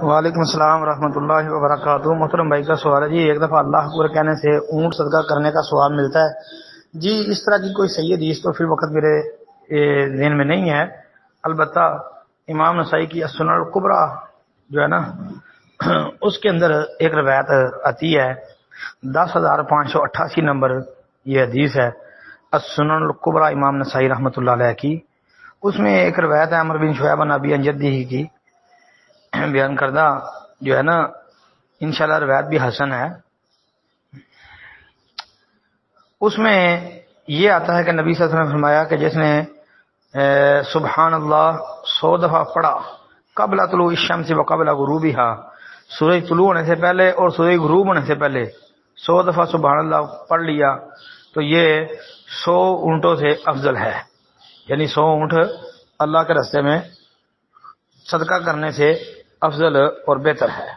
وعلیکم السلام ورحمۃ اللہ وبرکاتہ۔ محترم بھائی کا سوال ہے جی، ایک دفعہ اللہ اکبر کہنے سے اونٹ صدقہ کرنے کا ثواب ملتا ہے جی؟ اس طرح کی کوئی صحیح حدیث تو فی الوقت میرے ذہن میں نہیں ہے، البتہ امام نسائی کی السنن الکبریٰ جو ہے نا اس کے اندر ایک روایت آتی ہے 10,588 نمبر یہ حدیث ہے السنن الکبریٰ امام نسائی رحمۃ اللہ علیہ کی۔ اس میں ایک روایت ہے عمرو بن شعیب عن ابی عن جدہ کی بیان کردہ جو ہے نا، انشاءاللہ روایت بھی حسن ہے۔ اس میں یہ آتا ہے کہ نبی صلی اللہ علیہ وسلم نے فرمایا کہ جس نے سبحان اللہ 100 دفعہ پڑھا قبل طلوع الشمس و قبل غروبہا، سورج طلوع ہونے سے پہلے اور سورج غروب ہونے سے پہلے 100 دفعہ سبحان اللہ پڑھ لیا تو یہ 100 اونٹوں سے افضل ہے، یعنی 100 اونٹ اللہ کے راستے میں صدقہ کرنے سے افضل اور بہتر ہے۔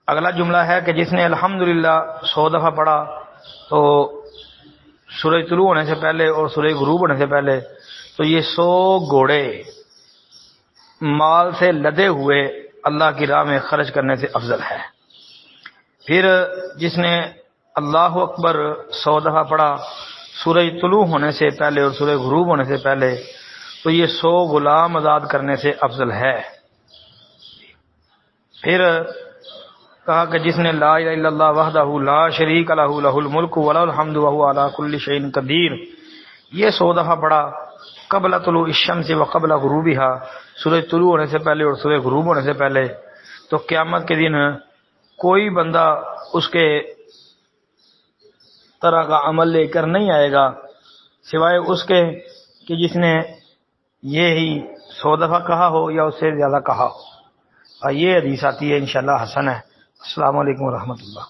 اگلا جملہ ہے کہ جس نے الحمدللہ 100 دفعہ پڑھا تو سورج طلوع ہونے سے پہلے اور سورج غروب ہونے سے پہلے تو یہ 100 گھوڑے مال سے لدے ہوئے اللہ کی راہ میں خرچ کرنے سے افضل ہے۔ پھر جس نے اللہ اکبر 100 دفعہ پڑھا سورج طلوع ہونے سے پہلے اور سورج غروب ہونے سے پہلے تو یہ 100 غلام آزاد کرنے سے افضل ہے۔ پھر کہا کہ جس نے لا الہ الا اللہ وحدہ لا شریک لہ لہ الملک ولہ الحمد وہو علی کل شیء قدیر، یہ 100 دفعہ پڑھا قبل طلوع الشمس و قبل غروبہا، سورج طلوع ہونے سے پہلے اور سورج غروب ہونے سے پہلے، تو قیامت کے دن کوئی بندہ اس کے طرح کا عمل لے کر نہیں آئے گا سوائے اس کے کہ جس نے یہی 100 دفعہ کہا ہو یا اس سے زیادہ کہا ہو۔ یہ حدیث آتی ہے انشاءاللہ حسن ہے۔ السلام علیکم ورحمۃ اللہ۔